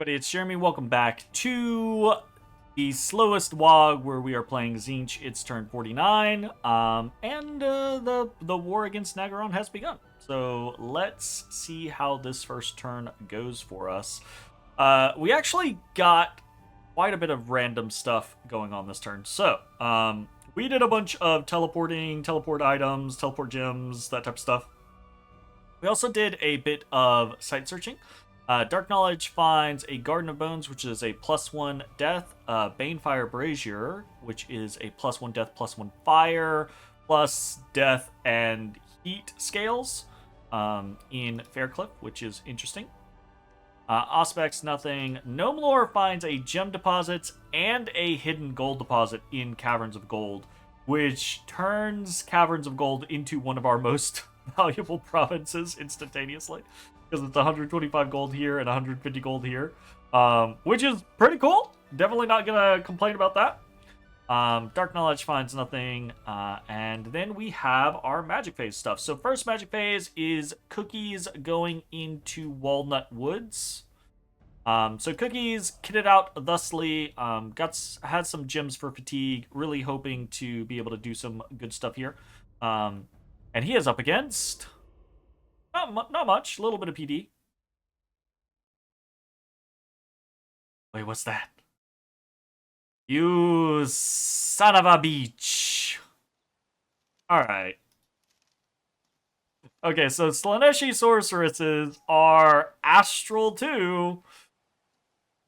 Everybody, it's Jeremy. Welcome back to the Slowest WAAAGH, where we are playing Tzeentch. It's turn 49, and the war against Nagaron has begun. So let's see how this first turn goes for us. We actually got quite a bit of random stuff going on this turn. So we did a bunch of teleport items, teleport gems, that type of stuff. We also did a bit of site searching. Dark Knowledge finds a Garden of Bones, which is a +1 death, Banefire Brazier, which is a +1 death, +1 fire, plus death and heat scales in Faircliff, which is interesting. Auspex, nothing. Gnome Lore finds a gem deposits and a hidden gold deposit in Caverns of Gold, which turns Caverns of Gold into one of our most valuable provinces instantaneously. Because it's 125 gold here and 150 gold here, which is pretty cool. Definitely not gonna complain about that. Dark Knowledge finds nothing, and then we have our Magic Phase stuff. So first Magic Phase is Cookies going into Walnut Woods. So Cookies kitted out thusly, has some gems for fatigue, really hoping to be able to do some good stuff here. And he is up against... Not much. A little bit of PD. Wait, what's that? You son of a bitch. Alright. Okay, so Slaaneshi sorceresses are Astral 2.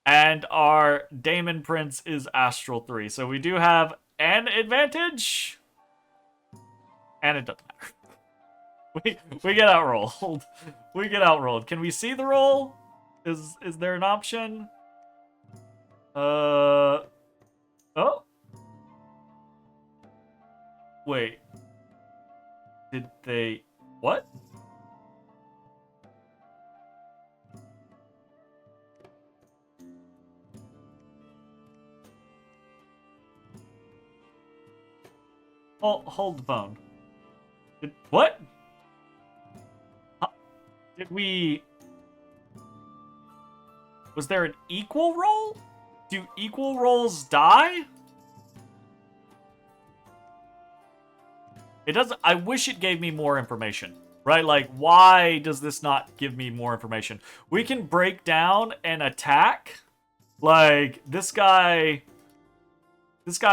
And our Daemon Prince is Astral 3. So we do have an advantage. And it doesn't matter. We get outrolled. We get outrolled. Can we see the roll? Is there an option? Oh. Wait. Did they... What? Hold the phone. What? Did we... Was there an equal roll? Do equal rolls die? It doesn't... I wish it gave me more information. Right? Like, why does this not give me more information? We can break down an attack. Like, this guy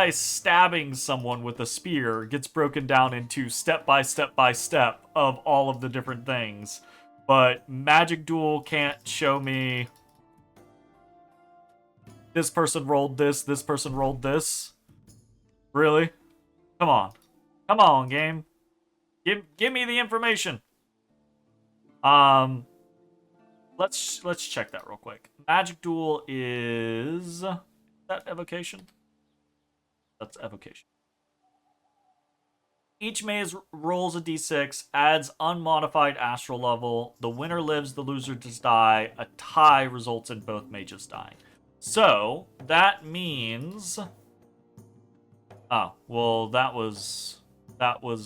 stabbing someone with a spear gets broken down into step by step by step of all of the different things. But Magic Duel can't show me this person rolled this person rolled this. Really? Come on. Come on, game. Give me the information. Let's check that real quick. Magic Duel is that evocation? That's evocation. Each maze rolls a d6, adds unmodified astral level. The winner lives, the loser does die. A tie results in both mages dying. So, that means... Oh, well, that was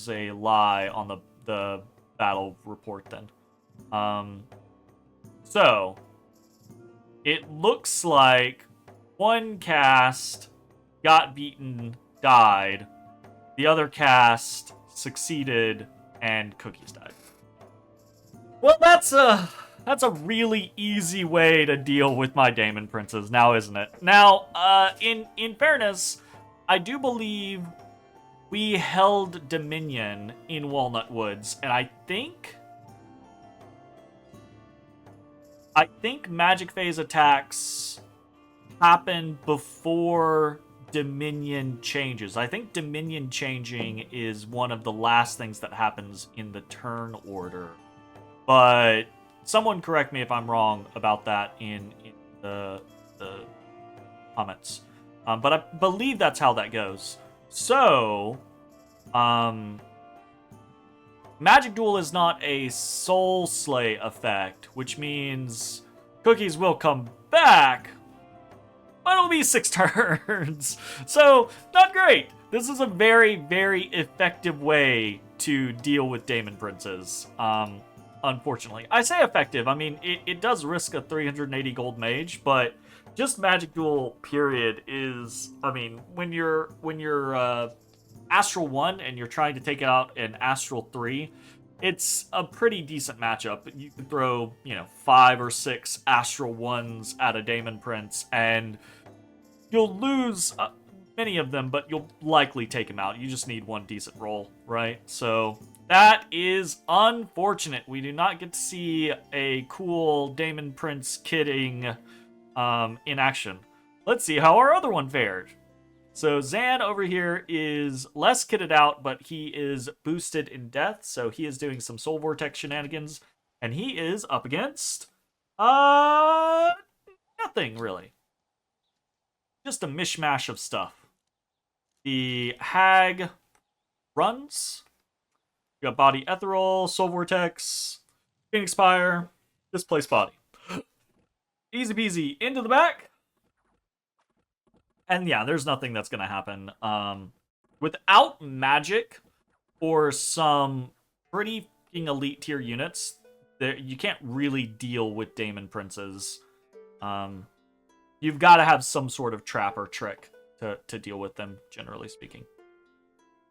a lie on the battle report then. So, it looks like one cast got beaten, died. The other cast succeeded, and Cookies died. Well, that's a really easy way to deal with my Daemon Princes now, isn't it? Now, in fairness, I do believe we held Dominion in Walnut Woods, and I think Magic Phase attacks happen before Dominion changes. I think Dominion changing is one of the last things that happens in the turn order. But someone correct me if I'm wrong about that in the comments. But I believe that's how that goes. So, Magic Duel is not a Soul Slay effect, which means Cookies will come back, but it'll be 6 turns. So, not great. This is a very, very effective way to deal with Daemon Princes. unfortunately. I say effective. I mean, it does risk a 380 gold mage, but just Magic Duel period is, I mean, when you're Astral 1 and you're trying to take out an Astral 3, it's a pretty decent matchup. You could throw, 5 or 6 Astral 1s at a Daemon Prince, and you'll lose many of them, but you'll likely take him out. You just need one decent roll, right? So that is unfortunate. We do not get to see a cool Daemon Prince kidding in action. Let's see how our other one fared. So Zan over here is less kitted out, but he is boosted in death, so he is doing some Soul Vortex shenanigans, and he is up against nothing really. Just a mishmash of stuff. The Hag runs. You got Body Ethereal, Soul Vortex, Phoenix Fire, Displace Body. Easy peasy into the back. And yeah, there's nothing that's going to happen. Without magic or some pretty elite tier units, you can't really deal with Daemon Princes. You've got to have some sort of trap or trick to deal with them, generally speaking.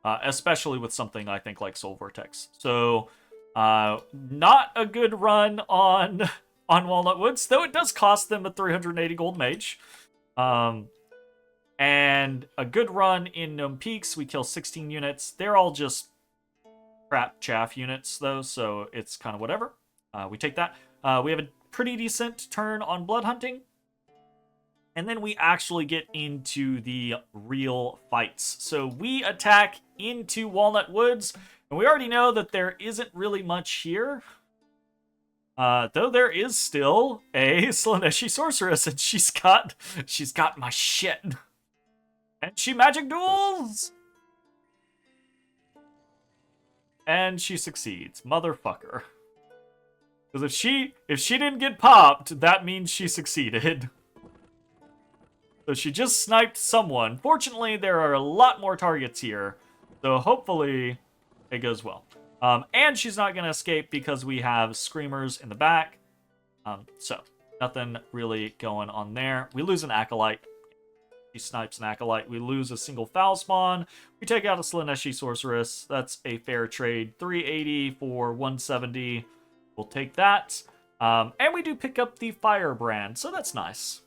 Especially with something, I think, like Soul Vortex. So, not a good run on Walnut Woods, though it does cost them a 380 gold mage. And a good run in Gnome Peaks. We kill 16 units. They're all just crap chaff units, though, so it's kind of whatever. We take that. We have a pretty decent turn on Blood Hunting. And then we actually get into the real fights. So we attack into Walnut Woods, and we already know that there isn't really much here. Though there is still a Slaaneshi Sorceress, and she's got my shit. And she magic duels! And she succeeds. Motherfucker. Because if she didn't get popped, that means she succeeded. So she just sniped someone. Fortunately, there are a lot more targets here. So hopefully it goes well. And she's not going to escape because we have Screamers in the back. So nothing really going on there. We lose an Acolyte. She snipes an Acolyte. We lose a single Foul Spawn. We take out a Slaaneshi Sorceress. That's a fair trade. 380 for 170. We'll take that. And we do pick up the Firebrand. So that's nice.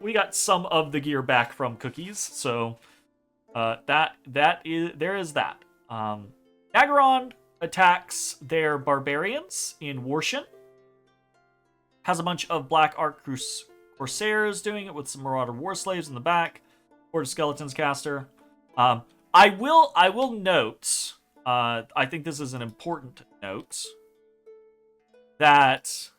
We got some of the gear back from Cookies. So there is that. Nagaron attacks their Barbarians in Warshin. Has a bunch of Black Arc Corsairs doing it with some Marauder War Slaves in the back. Horde of Skeletons caster. I will note, I think this is an important note, that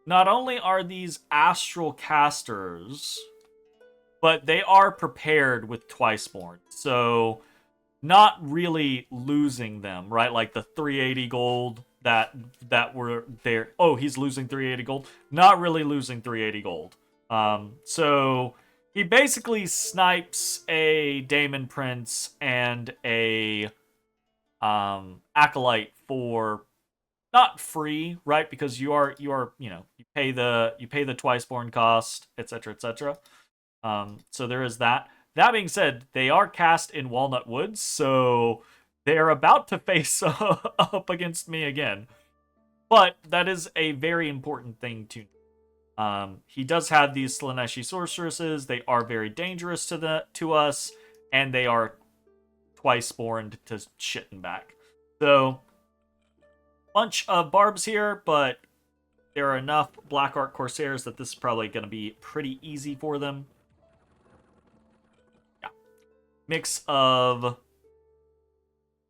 not only are these astral casters, but they are prepared with Twiceborn. So not really losing them, right? Like the 380 gold that were there. Oh, he's losing 380 gold. Not really losing 380 gold. So he basically snipes a Daemon Prince and a Acolyte for not free, right? Because you pay the Twiceborn cost, etc., etc. So there is that. That being said, they are cast in Walnut Woods, so they are about to face up against me again. But that is a very important thing to know. He does have these Slaaneshi Sorceresses. They are very dangerous to us, and they are Twiceborn to shit and back. So, bunch of barbs here, but there are enough Black Arc Corsairs that this is probably going to be pretty easy for them. Mix of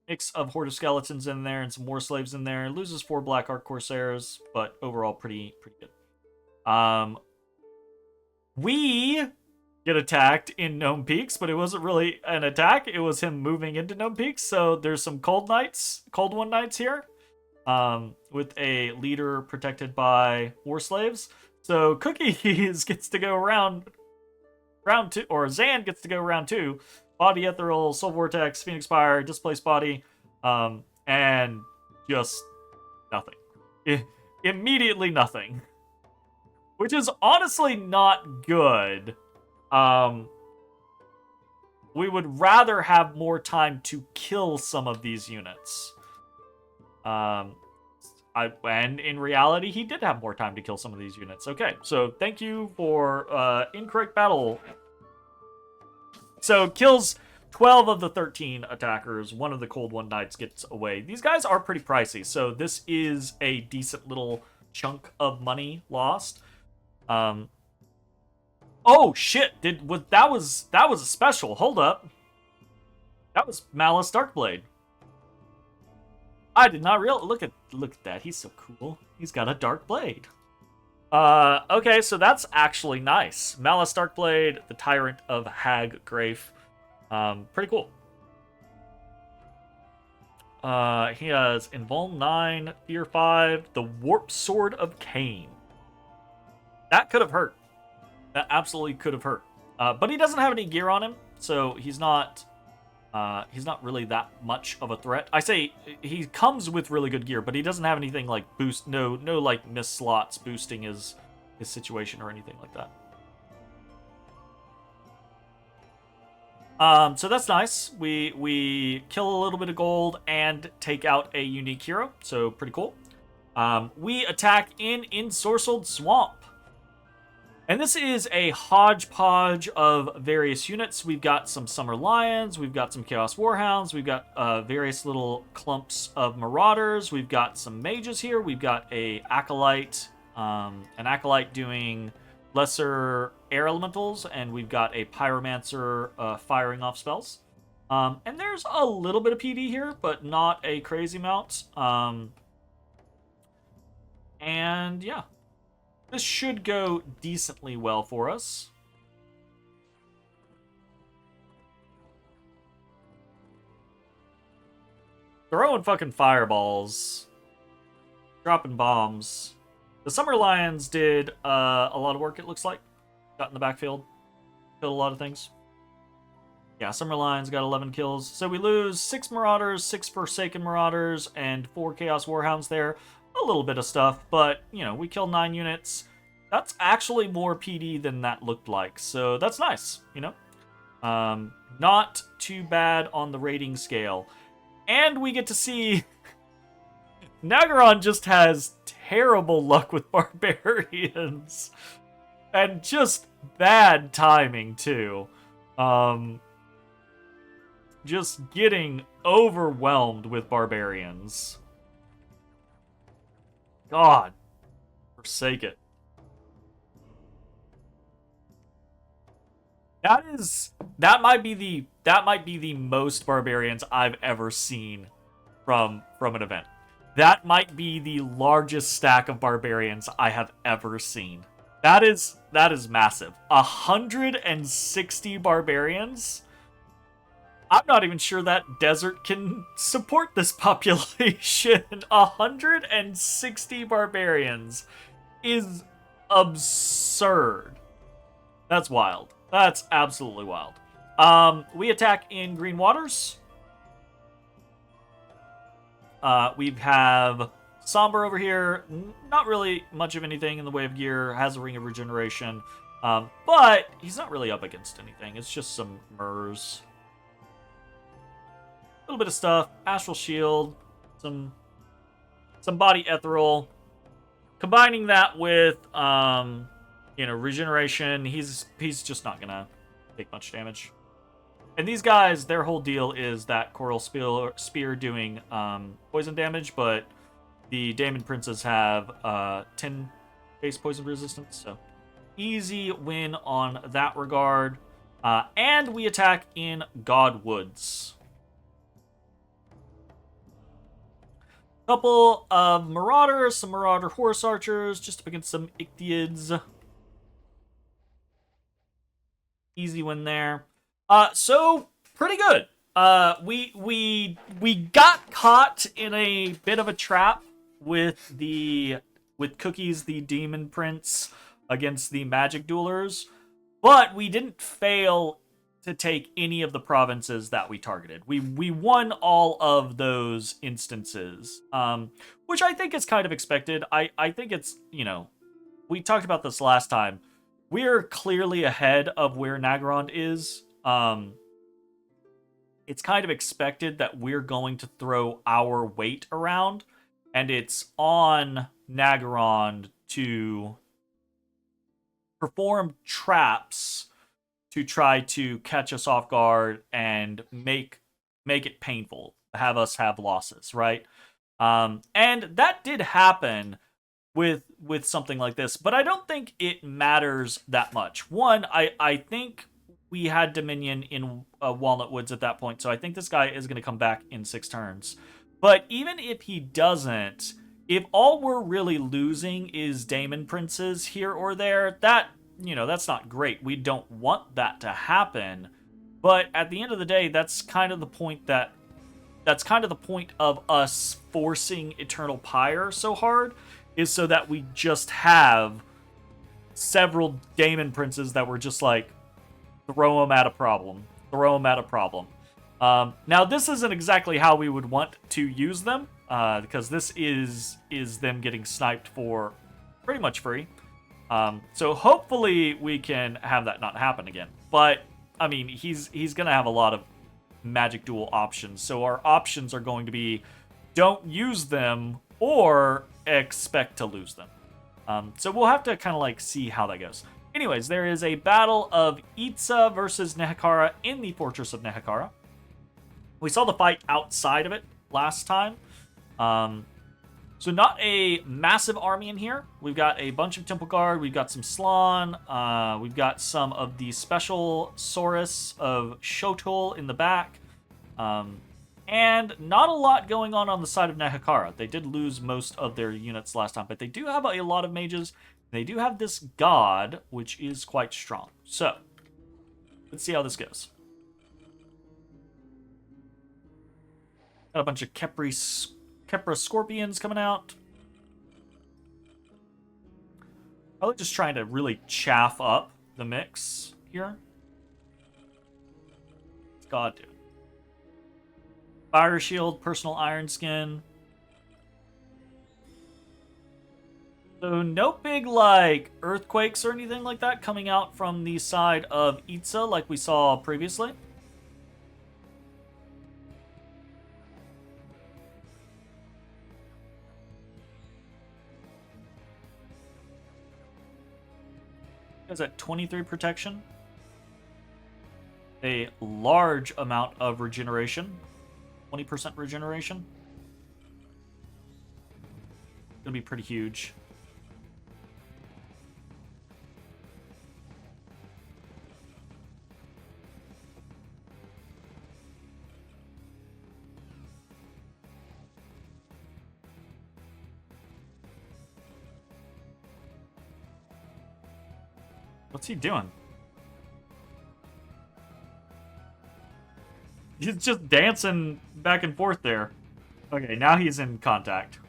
Horde of Skeletons in there and some War Slaves in there. Loses 4 Black Arc Corsairs, but overall pretty good. We get attacked in Gnome Peaks, but it wasn't really an attack. It was him moving into Gnome Peaks. So there's some Cold One Knights here, with a leader protected by War Slaves. So Cookies gets to go round 2, or Zan gets to go round 2. Body Ethereal, Soul Vortex, Phoenix Fire, Displaced Body, and just nothing. Immediately nothing. Which is honestly not good. We would rather have more time to kill some of these units. And in reality, he did have more time to kill some of these units. Okay, so thank you for incorrect battle. So kills 12 of the 13 attackers. One of the Cold One Knights gets away. These guys are pretty pricey, so this is a decent little chunk of money lost. Oh shit! That was a special. Hold up. That was Malice Darkblade. I did not look at that. He's so cool. He's got a dark blade. Okay, so that's actually nice. Malice Darkblade, the Tyrant of Hag Grafe. Pretty cool. He has Invuln 9, Fear 5, the Warp Sword of Cain. That could have hurt. That absolutely could have hurt. But he doesn't have any gear on him, so he's not really that much of a threat. I say he comes with really good gear, but he doesn't have anything like boost, no like miss slots boosting his situation or anything like that. So that's nice. We kill a little bit of gold and take out a unique hero, so pretty cool. We attack in Ensorcelled Swamp. And this is a hodgepodge of various units. We've got some Summer Lions, we've got some Chaos Warhounds, we've got various little clumps of Marauders, we've got some mages here, we've got an Acolyte doing lesser air elementals, and we've got a Pyromancer firing off spells. And there's a little bit of PD here, but not a crazy amount. And yeah. This should go decently well for us. Throwing fucking fireballs. Dropping bombs. The Summer Lions did a lot of work, it looks like. Got in the backfield. Killed a lot of things. Yeah, Summer Lions got 11 kills. So we lose 6 Marauders, 6 Forsaken Marauders, and 4 Chaos Warhounds there. A little bit of stuff, but, you know, we killed 9 units. That's actually more PD than that looked like, so that's nice, you know? Not too bad on the rating scale. And we get to see... Nagaron just has terrible luck with barbarians. And just bad timing, too. Just getting overwhelmed with barbarians. God, forsake it. That might be the most barbarians I've ever seen from an event. That might be the largest stack of barbarians I have ever seen. That is massive. 160 barbarians? I'm not even sure that desert can support this population. 160 barbarians is absurd. That's wild. That's absolutely wild. We attack in Green Waters. We have Sombre over here. Not really much of anything in the way of gear. Has a Ring of Regeneration. But he's not really up against anything. It's just some Murs. A little bit of stuff. Astral Shield. Some Body Ethereal. Combining that with, Regeneration. He's just not gonna take much damage. And these guys, their whole deal is that Coral Spear doing poison damage, but the Daemon Princes have 10 base poison resistance, so easy win on that regard. And we attack in Godwoods. Couple of Marauders, some Marauder Horse Archers, just up against some Ichthyids. Easy win there. So pretty good. We got caught in a bit of a trap with Cookies, the Demon Prince, against the Magic Duelers, but we didn't fail to take any of the provinces that we targeted. We won all of those instances, which I think is kind of expected. I think it's, you know, we talked about this last time. We're clearly ahead of where Naggarond is. It's kind of expected that we're going to throw our weight around, and it's on Naggarond to perform traps to try to catch us off guard and make it painful, have us have losses, right? And that did happen with something like this, but I don't think it matters that much. One, I think we had Dominion in Walnut Woods at that point, so I think this guy is going to come back in 6 turns. But even if he doesn't, if all we're really losing is Daemon Princes here or there, that, you know, that's not great. We don't want that to happen. But at the end of the day, that's kind of the point of us forcing Eternal Pyre so hard, is so that we just have several Daemon Princes that were just like, throw them at a problem. Now, this isn't exactly how we would want to use them, because this is them getting sniped for pretty much free. So hopefully we can have that not happen again. But, I mean, he's going to have a lot of Magic Duel options. So our options are going to be don't use them or expect to lose them. So we'll have to kind of like see how that goes. Anyways, there is a battle of Itza versus Nehekara in the Fortress of Nehekara. We saw the fight outside of it last time. So not a massive army in here. We've got a bunch of Temple Guard. We've got some Slann. We've got some of the special Saurus of Shotul in the back. And not a lot going on the side of Nehekara. They did lose most of their units last time, but they do have a lot of mages. They do have this god, which is quite strong. So, let's see how this goes. Got a bunch of Kepra Scorpions coming out. Probably just trying to really chaff up the mix here. What's God do? Fire Shield, Personal Iron Skin. So no big, like, earthquakes or anything like that coming out from the side of Itza like we saw previously. Is at 23 protection. A large amount of regeneration. 20% regeneration. Gonna be pretty huge. What's he doing? He's just dancing back and forth there. Okay, now he's in contact.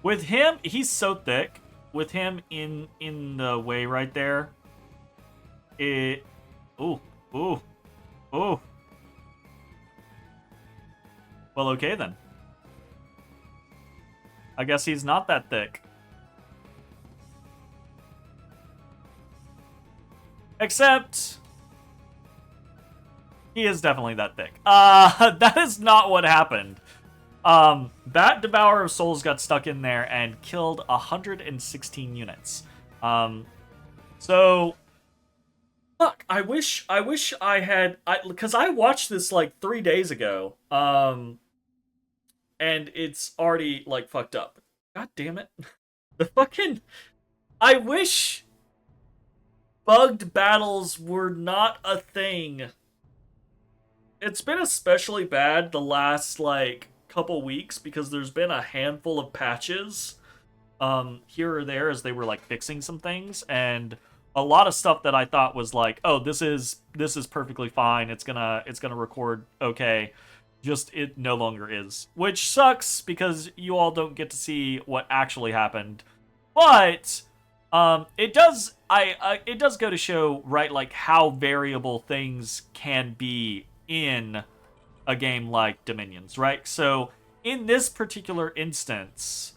With him, he's so thick. With him in the way right there. Ooh. Well, okay then. I guess he's not that thick. Except, he is definitely that thick. That is not what happened. That Devourer of Souls got stuck in there and killed 116 units. So, look, I wish I had, because I watched this like 3 days ago, and it's already like fucked up. God damn it. I wish bugged battles were not a thing. It's been especially bad the last, like, couple weeks because there's been a handful of patches here or there as they were, like, fixing some things, and a lot of stuff that I thought was like, oh, this is perfectly fine, it's gonna record okay, just it no longer is. Which sucks because you all don't get to see what actually happened. But It does. It does go to show, right, like how variable things can be in a game like Dominions, right? So in this particular instance,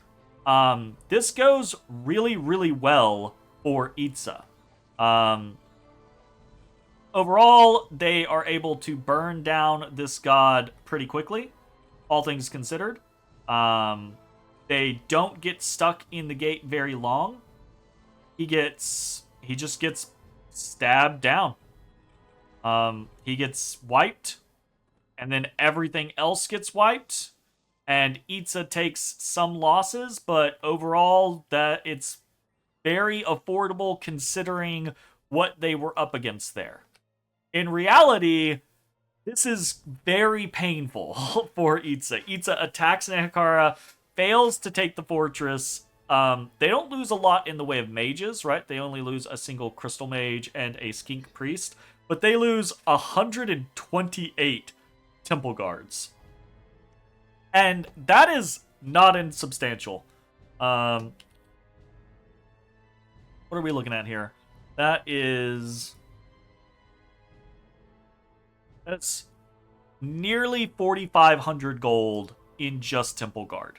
this goes really, really well for Itza. Um, Overall, they are able to burn down this god pretty quickly, all things considered. Um, they don't get stuck in the gate very long. He just gets stabbed down. He gets wiped, and then everything else gets wiped. And Itza takes some losses, but overall, that it's very affordable considering what they were up against there. In reality, this is very painful for Itza. Itza attacks Nehekara, fails to take the fortress. They don't lose a lot in the way of mages, right? They only lose a single crystal mage and a skink priest, but they lose 128 temple guards. And that is not insubstantial. What are we looking at here? That's nearly 4,500 gold in just Temple Guard.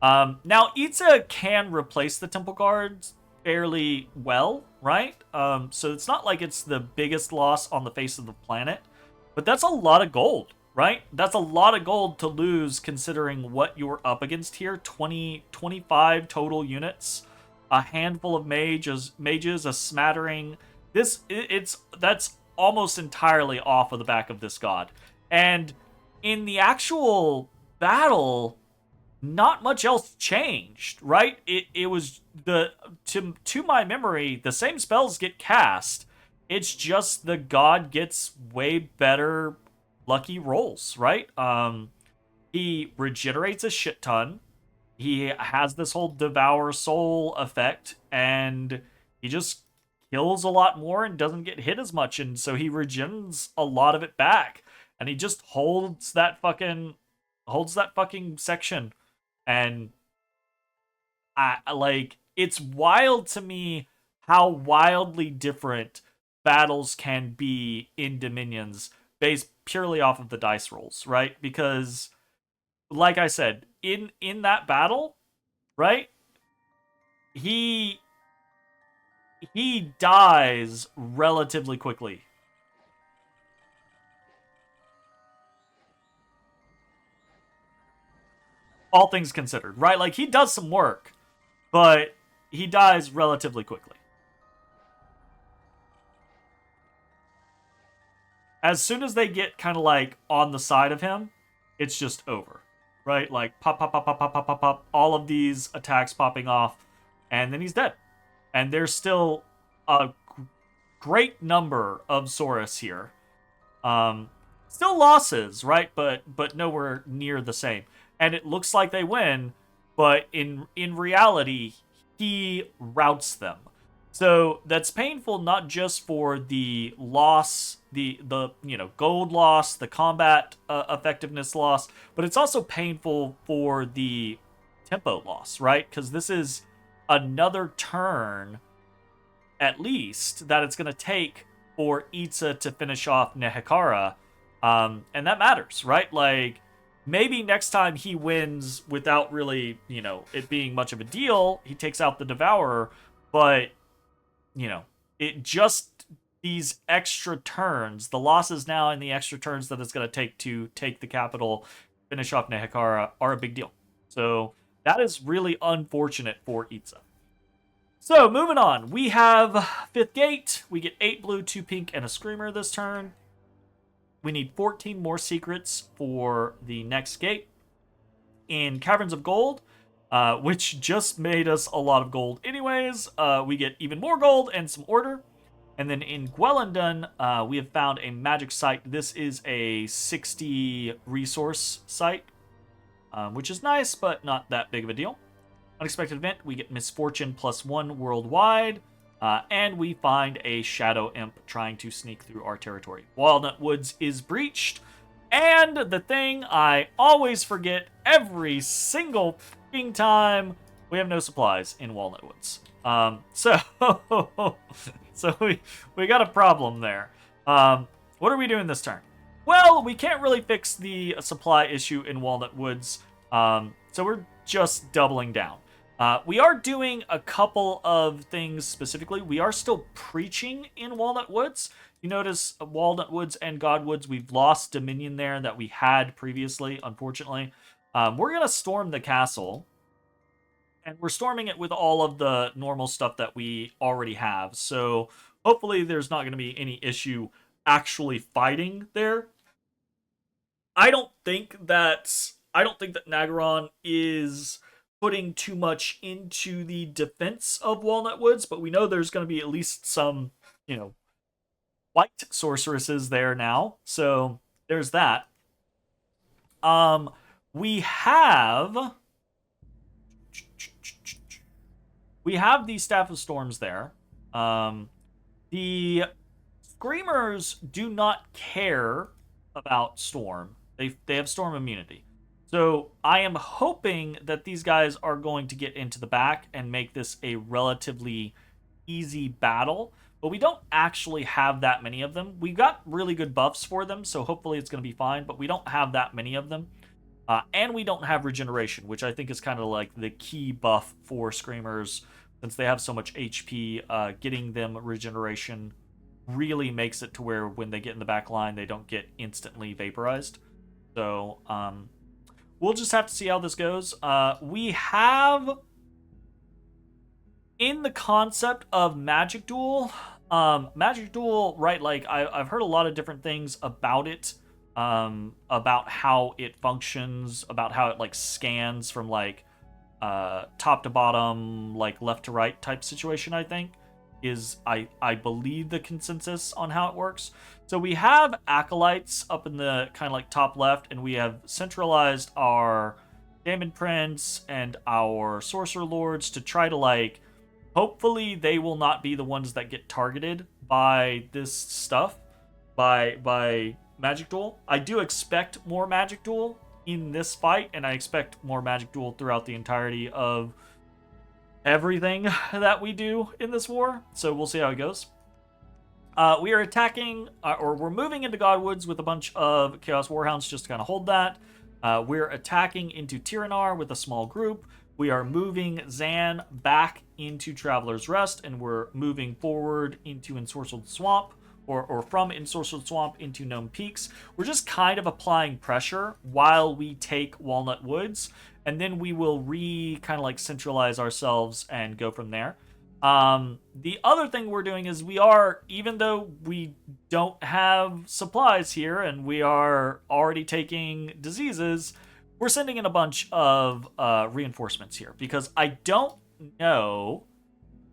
Now, Itza can replace the Temple Guards fairly well, right? So it's not like it's the biggest loss on the face of the planet, but that's a lot of gold, right? That's a lot of gold to lose considering what you're up against here. 25 total units, a handful of mages, a smattering. That's almost entirely off of the back of this god. And in the actual battle, not much else changed, right? It was to my memory, the same spells get cast. It's just the god gets way better lucky rolls, right? He regenerates a shit ton. He has this whole devour soul effect, and he just kills a lot more and doesn't get hit as much, and so he regens a lot of it back, and he just holds that fucking section. And it's wild to me how wildly different battles can be in Dominions based purely off of the dice rolls, right? Because like I said, in that battle, right? He dies relatively quickly. All things considered, right? Like, he does some work, but he dies relatively quickly. As soon as they get kind of like on the side of him, it's just over, right? Like, pop, pop, pop, pop, pop, pop, pop, pop, all of these attacks popping off, and then he's dead. And there's still a great number of Saurus here. Still losses, right? But nowhere near the same. And it looks like they win, but in reality, he routs them. So that's painful not just for the loss, the gold loss, the combat effectiveness loss, but it's also painful for the tempo loss, right? Because this is another turn, at least, that it's going to take for Itza to finish off Nehekara, and that matters, right? Like, maybe next time he wins without really, it being much of a deal. He takes out the Devourer, but, it just, these extra turns, the losses now and the extra turns that it's going to take the capital, finish off Nehekara, are a big deal. So that is really unfortunate for Itza. So moving on, we have 5th gate. We get 8 blue, 2 pink, and a screamer this turn. We need 14 more secrets for the next gate. In Caverns of Gold, which just made us a lot of gold anyways, we get even more gold and some order. And then in Gwellendon, we have found a magic site. This is a 60 resource site, which is nice, but not that big of a deal. Unexpected event, we get Misfortune +1 worldwide. And we find a Shadow Imp trying to sneak through our territory. Walnut Woods is breached. And the thing I always forget every single fucking time, we have no supplies in Walnut Woods. So so we got a problem there. What are we doing this turn? Well, we can't really fix the supply issue in Walnut Woods, so we're just doubling down. We are doing a couple of things specifically. We are still preaching in Walnut Woods. You notice Walnut Woods and Godwoods, we've lost Dominion there that we had previously, unfortunately. We're going to storm the castle, and we're storming it with all of the normal stuff that we already have. So hopefully there's not going to be any issue actually fighting there. I don't think that Nagaron is putting too much into the defense of Walnut Woods, but we know there's going to be at least some, white sorceresses there now. So there's that. We have the Staff of Storms there. The Screamers do not care about Storm. They have Storm immunity. So I am hoping that these guys are going to get into the back and make this a relatively easy battle. But we don't actually have that many of them. We got really good buffs for them, so hopefully it's going to be fine. But we don't have that many of them. And we don't have regeneration, which I think is kind of like the key buff for Screamers. Since they have so much HP, getting them regeneration really makes it to where when they get in the back line, they don't get instantly vaporized. So, we'll just have to see how this goes. We have, in the concept of Magic Duel, right, like, I've heard a lot of different things about it, about how it functions, about how it, like, scans from, like, top to bottom, like, left to right type situation, I think, is, I believe, the consensus on how it works. So we have acolytes up in the kind of like top left, and we have centralized our Daemon Prince and our Sorcerer Lords to try to, like, hopefully they will not be the ones that get targeted by this stuff, by Magic Duel. I do expect more Magic Duel in this fight, and I expect more Magic Duel throughout the entirety of everything that we do in this war. So we'll see how it goes. We are attacking, or we're moving into Godwoods with a bunch of Chaos Warhounds just to kind of hold that. We're attacking into Tiranar with a small group. We are moving Zan back into Traveler's Rest, and we're moving forward into Ensorcelled Swamp, or from Ensorcelled Swamp into Gnome Peaks. We're just kind of applying pressure while we take Walnut Woods, and then we will kind of like centralize ourselves and go from there. The other thing we're doing is even though we don't have supplies here and we are already taking diseases, we're sending in a bunch of reinforcements here because I don't know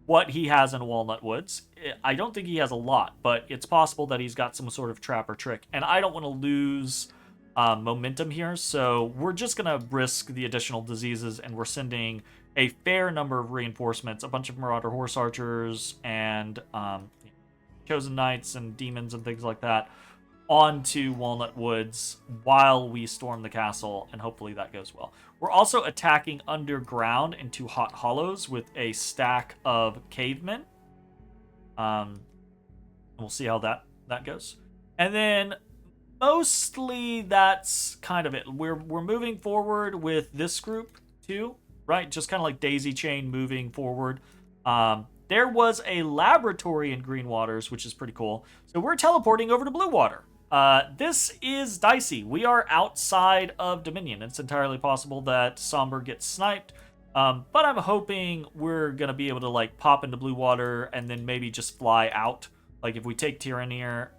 what he has in Walnut Woods. I don't think he has a lot, but it's possible that he's got some sort of trap or trick, and I don't want to lose momentum here, so we're just going to risk the additional diseases, and we're sending a fair number of reinforcements, a bunch of Marauder Horse Archers and Chosen Knights and Demons and things like that, onto Walnut Woods while we storm the castle, and hopefully that goes well. We're also attacking underground into Hot Hollows with a stack of cavemen. We'll see how that goes. And then mostly that's kind of it. We're moving forward with this group too, right? Just kind of like daisy chain moving forward. There was a laboratory in Green Waters, which is pretty cool. So we're teleporting over to Blue Water. This is dicey. We are outside of Dominion. It's entirely possible that Sombre gets sniped. But I'm hoping we're going to be able to like pop into Blue Water and then maybe just fly out. Like if we take Tiradir,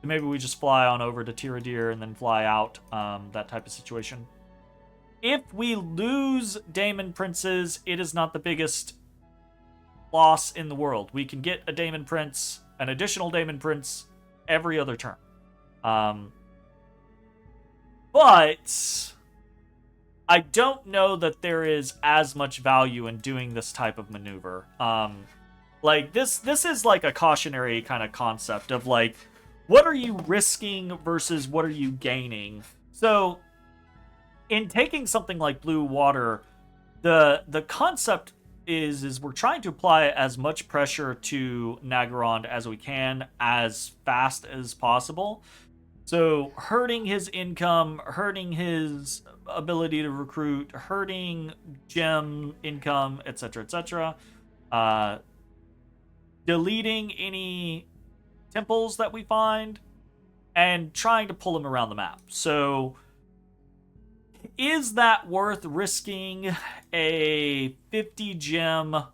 maybe we just fly on over to Tiradir and then fly out, that type of situation. If we lose Daemon Princes, it is not the biggest loss in the world. We can get a Daemon Prince, an additional Daemon Prince, every other turn. But I don't know that there is as much value in doing this type of maneuver. Like, this is like a cautionary kind of concept of, like, what are you risking versus what are you gaining? So, in taking something like Blue Water, the concept is we're trying to apply as much pressure to Nagorond as we can as fast as possible. So hurting his income, hurting his ability to recruit, hurting gem income, etc., etc. Deleting any temples that we find, and trying to pull him around the map. So is that worth risking a 50 gem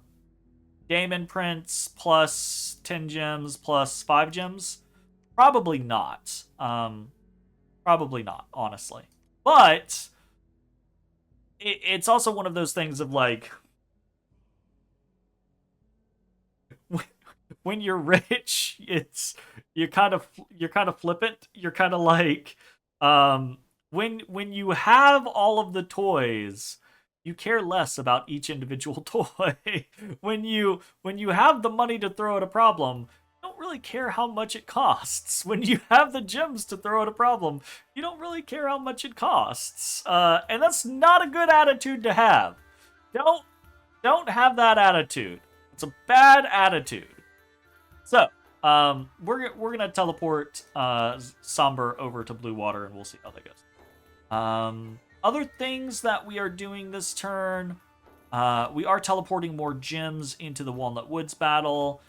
Daemon Prince plus 10 gems plus 5 gems? Probably not. Probably not, honestly. But it's also one of those things of like, when you're rich, you're kind of flippant. You're kind of like, when you have all of the toys, you care less about each individual toy. when you have the money to throw at a problem, you don't really care how much it costs. When you have the gems to throw at a problem, you don't really care how much it costs. And that's not a good attitude to have. Don't have that attitude. It's a bad attitude. So, we're gonna teleport Sombre over to Blue Water, and we'll see how that goes. Other things that we are doing this turn, we are teleporting more gems into the Walnut Woods battle.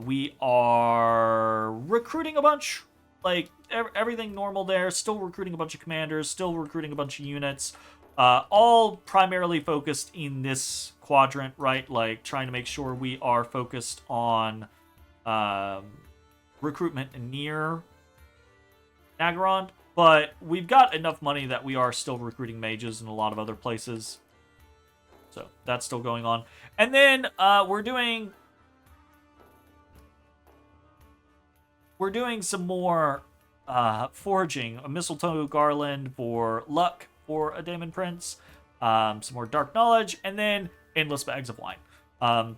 We are recruiting a bunch, like everything normal there. Still recruiting a bunch of commanders, still recruiting a bunch of units. All primarily focused in this quadrant, right? Like trying to make sure we are focused on recruitment near Nagorond, but we've got enough money that we are still recruiting mages in a lot of other places, so that's still going on. And then we're doing some more foraging, a mistletoe garland for luck for a Daemon Prince, some more dark knowledge, and then endless bags of wine.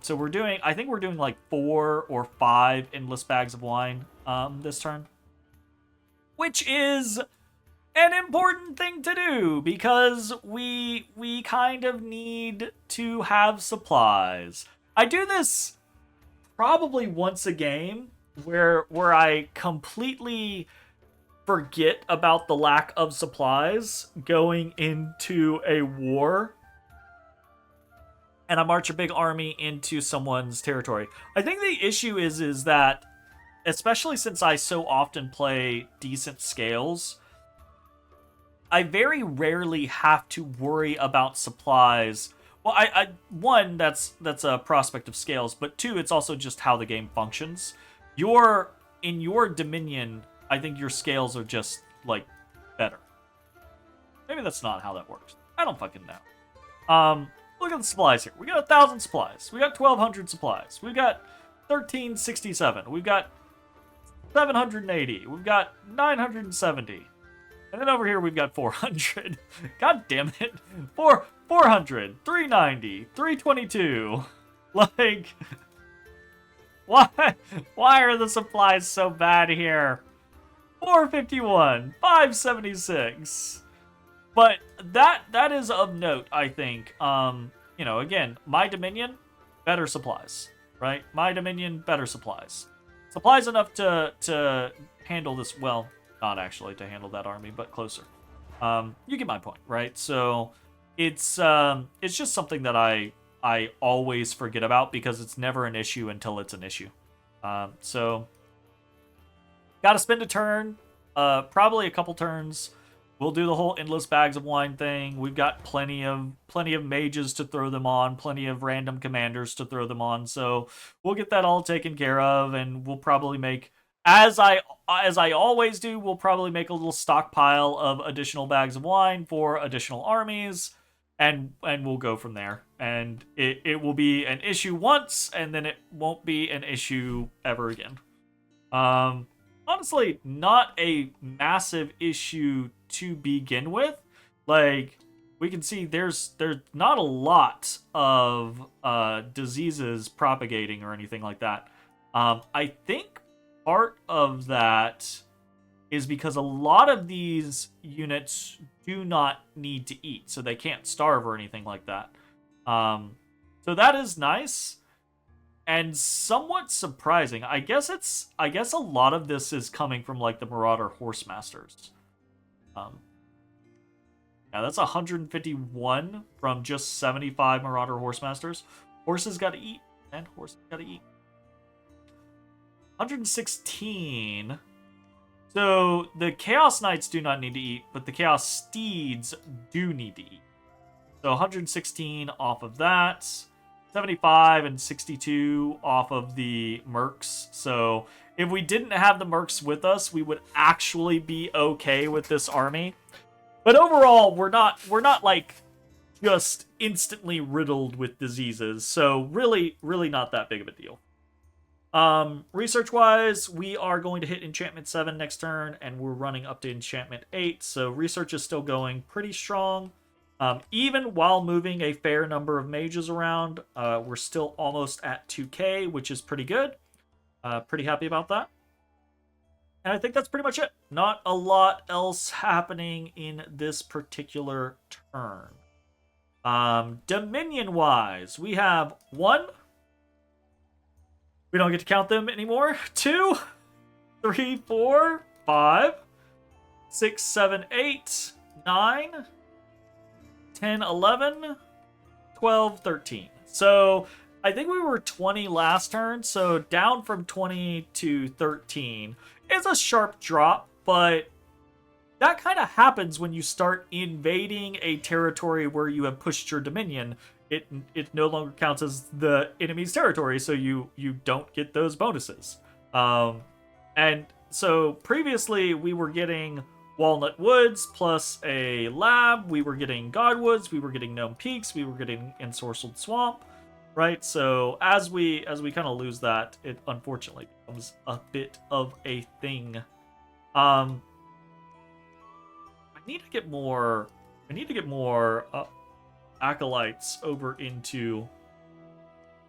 So I think we're doing like 4 or 5 endless bags of wine this turn, which is an important thing to do because we kind of need to have supplies. I do this probably once a game where I completely forget about the lack of supplies going into a war, and I march a big army into someone's territory. I think the issue is that, especially since I so often play decent scales, I very rarely have to worry about supplies. Well, one, that's a prospect of scales, but 2, it's also just how the game functions. In your Dominion, I think your scales are just, like, better. Maybe that's not how that works. I don't fucking know. Look at the supplies here. We got 1,000 supplies. We got 1,200 supplies. We've got 1,367. We've got 780. We've got 970. And then over here we've got 400. God damn it. 400, 390, 322. Like, why are the supplies so bad here? 451, 576. But that is of note, I think. Again, my Dominion, better supplies, right? My Dominion, better supplies. Supplies enough to handle this, well, not actually to handle that army, but closer. You get my point, right? So it's just something that I always forget about because it's never an issue until it's an issue. So gotta spend a turn, probably a couple turns. We'll do the whole endless bags of wine thing. We've got plenty of mages to throw them on, plenty of random commanders to throw them on. So we'll get that all taken care of, and we'll probably make, as I always do, we'll probably make a little stockpile of additional bags of wine for additional armies, and we'll go from there. And it will be an issue once, and then it won't be an issue ever again. Honestly, not a massive issue to begin with. Like, we can see there's not a lot of diseases propagating or anything like that. I think part of that is because a lot of these units do not need to eat, so they can't starve or anything like that. So that is nice and somewhat surprising. I guess a lot of this is coming from like the Marauder Horsemasters. Yeah, that's 151 from just 75 Marauder Horsemasters. Horses got to eat, and horses got to eat. 116. So the Chaos Knights do not need to eat, but the Chaos Steeds do need to eat. So 116 off of that. 75 and 62 off of the Mercs. So if we didn't have the Mercs with us, we would actually be okay with this army. But overall, we're not like just instantly riddled with diseases. So really not that big of a deal. Research-wise, we are going to hit Enchantment 7 next turn, and we're running up to Enchantment 8, so research is still going pretty strong. Even while moving a fair number of mages around, we're still almost at 2k, which is pretty good. Pretty happy about that. And I think that's pretty much it. Not a lot else happening in this particular turn. Dominion-wise, we have 1... We don't get to count them anymore. 2, 3, 4, 5, 6, 7, 8, 9, 10, 11, 12, 13. So I think we were 20 last turn, so down from 20 to 13 is a sharp drop, but that kind of happens when you start invading a territory where you have pushed your dominion. It no longer counts as the enemy's territory, so you don't get those bonuses. And so previously we were getting Walnut Woods plus a lab, we were getting Godwoods, we were getting Gnome Peaks, we were getting Ensorcelled Swamp, right? So as we kind of lose that, it unfortunately becomes a bit of a thing. I need to get more acolytes over into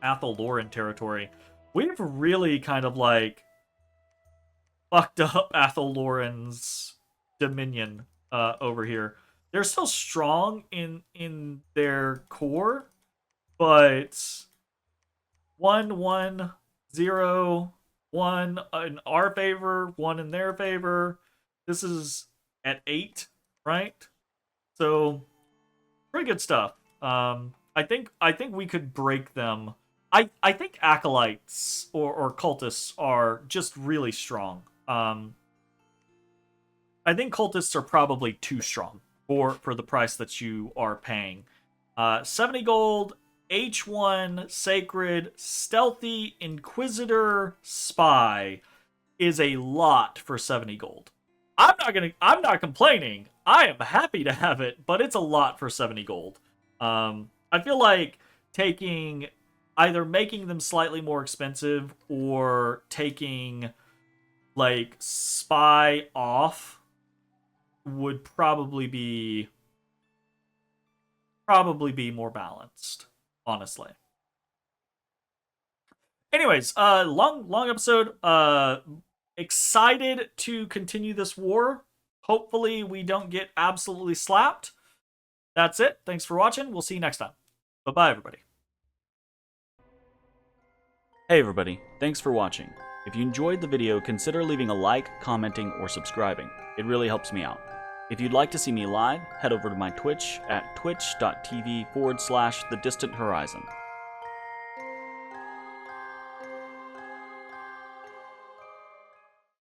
Athel Loren territory. We've really kind of like fucked up Athel Loren's dominion over here. They're still strong in their core, but 1, 1, 0, 1 in our favor, 1 in their favor. This is at 8, right? So pretty good stuff. I think we could break them. I think acolytes or cultists are just really strong. I think cultists are probably too strong for the price that you are paying. 70 gold, H1, Sacred, Stealthy, Inquisitor, Spy is a lot for 70 gold. I'm not complaining. I am happy to have it, but it's a lot for 70 gold. I feel like either making them slightly more expensive or taking like Spy off would probably be more balanced, honestly. Anyways, long episode. Excited to continue this war. Hopefully we don't get absolutely slapped. That's it. Thanks for watching. We'll see you next time. Bye-bye, everybody. Hey everybody, thanks for watching. If you enjoyed the video, consider leaving a like, commenting, or subscribing. It really helps me out. If you'd like to see me live, head over to my Twitch at twitch.tv/thedistanthorizon.